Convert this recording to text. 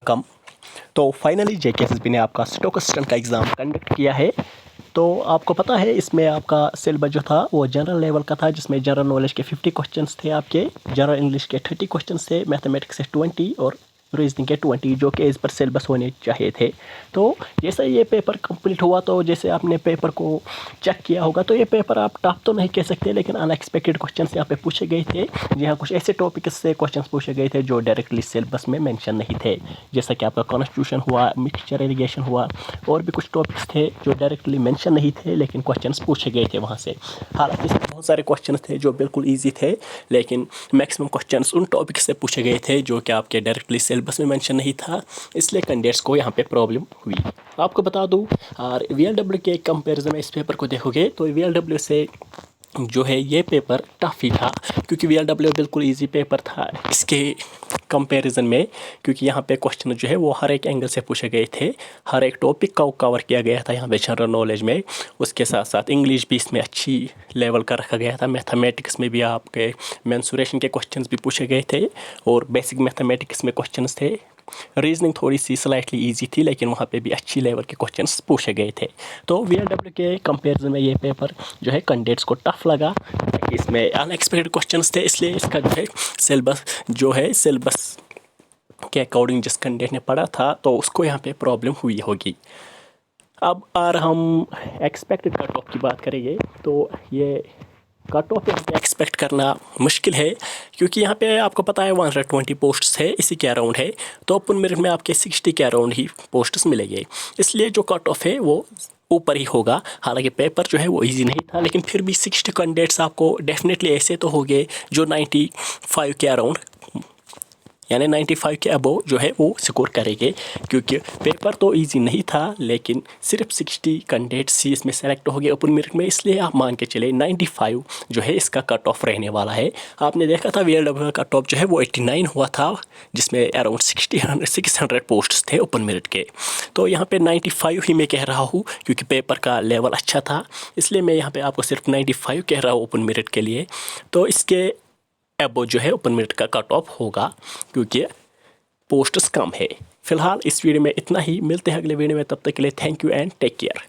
कम। तो finally JKSSB ने आपका स्टॉक असिस्टेंट का एग्ज़ाम कंडक्ट किया है। तो आपको पता है इसमें आपका सिलेबस जो था वो जनरल लेवल का था, जिसमें जनरल नॉलेज के 50 क्वेश्चंस थे, आपके जनरल इंग्लिश के 30 क्वेश्चंस थे, मैथमेटिक्स से 20 और रीजनिंग के 20, जो कि इस पर सिलेबस होने चाहिए थे। तो जैसे ये पेपर कंप्लीट हुआ, तो जैसे आपने पेपर को चेक किया होगा, तो ये पेपर आप टफ तो नहीं कह सकते, लेकिन अनएक्सपेक्टेड क्वेश्चंस यहाँ पे पूछे गए थे। यहाँ कुछ ऐसे टॉपिक्स से क्वेश्चंस पूछे गए थे जो डायरेक्टली सिलेबस में मेंशन नहीं थे, जैसा कि आपका कॉन्स्टिट्यूशन हुआ, मिक्सचर इरिगेशन हुआ, और भी कुछ टॉपिक्स थे जो डायरेक्टली मेंशन नहीं थे, लेकिन क्वेश्चंस पूछे गए थे वहाँ से। हालांकि इसमें बहुत सारे क्वेश्चंस थे जो बिल्कुल ईजी थे, लेकिन मैक्सिमम क्वेश्चंस उन टॉपिक्स से पूछे गए थे जो कि आपके डायरेक्टली सिलेबस में मेंशन नहीं था, इसलिए कैंडिडेट्स को यहाँ पे प्रॉब्लम हुई। आपको बता दूँ, और वीएलडब्ल्यू के कंपैरिजन में इस पेपर को देखोगे तो वीएलडब्ल्यू से जो है ये पेपर टफ ही था, क्योंकि वीएलडब्ल्यू बिल्कुल इजी पेपर था इसके कंपैरिजन में, क्योंकि यहाँ पे क्वेश्चन जो है वो हर एक एंगल से पूछे गए थे, हर एक टॉपिक का कवर किया गया था यहाँ पे जनरल नॉलेज में। उसके साथ साथ इंग्लिश भी इसमें अच्छी लेवल का रखा गया था, मैथमेटिक्स में भी आपके मेंसुरेशन के क्वेश्चंस भी पूछे गए थे, और बेसिक मैथमेटिक्स में क्वेश्चंस थे। रीजनिंग थोड़ी सी स्लाइटली इजी थी, लेकिन वहाँ पे भी अच्छी लेवल के क्वेश्चंस पूछे गए थे। तो वीएलडब्ल्यू के कंपैरिजन में ये पेपर जो है कैंडिडेट्स को टफ लगा, इसमें अनएक्सपेक्टेड क्वेश्चंस थे, इसलिए इसका जो है सिलेबस के अकॉर्डिंग जिस कैंडिडेट ने पढ़ा था तो उसको यहाँ पे प्रॉब्लम हुई होगी। अब और हम एक्सपेक्टेड कट ऑफ की बात करेंगे, तो ये कट ऑफ एक्सपेक्ट करना मुश्किल है, क्योंकि यहाँ पे आपको पता है 120 पोस्ट्स है, इसी के अराउंड है, तो ओपन मेरिट में आपके 60 के अराउंड ही पोस्ट्स मिलेंगे, इसलिए जो कट ऑफ है वो ऊपर ही होगा। हालांकि पेपर जो है वो इजी नहीं था, लेकिन फिर भी 60 कैंडिडेट्स आपको डेफिनेटली ऐसे तो होंगे जो 95 के अराउंड, यानी 95 के अबव जो है वो स्कोर करेंगे, क्योंकि पेपर तो इजी नहीं था, लेकिन सिर्फ 60 कैंडिडेट्स ही इसमें सेलेक्ट हो गए ओपन मेरिट में, इसलिए आप मान के चले 95 जो है इसका कट ऑफ रहने वाला है। आपने देखा था वीएलडब्ल्यू का कट ऑफ जो है वो 89 हुआ था, जिसमें अराउंड 600 पोस्ट्स थे ओपन मेरिट के। तो यहाँ पे 95 ही मैं कह रहा हूँ, क्योंकि पेपर का लेवल अच्छा था, इसलिए मैं यहाँ पे आपको सिर्फ 95 कह रहा हूँ ओपन मेरिट के लिए। तो इसके अब जो है ओपन मेरिट का कट ऑफ होगा, क्योंकि पोस्ट्स कम है। फिलहाल इस वीडियो में इतना ही, मिलते हैं अगले वीडियो में, तब तक के लिए thank you and take care.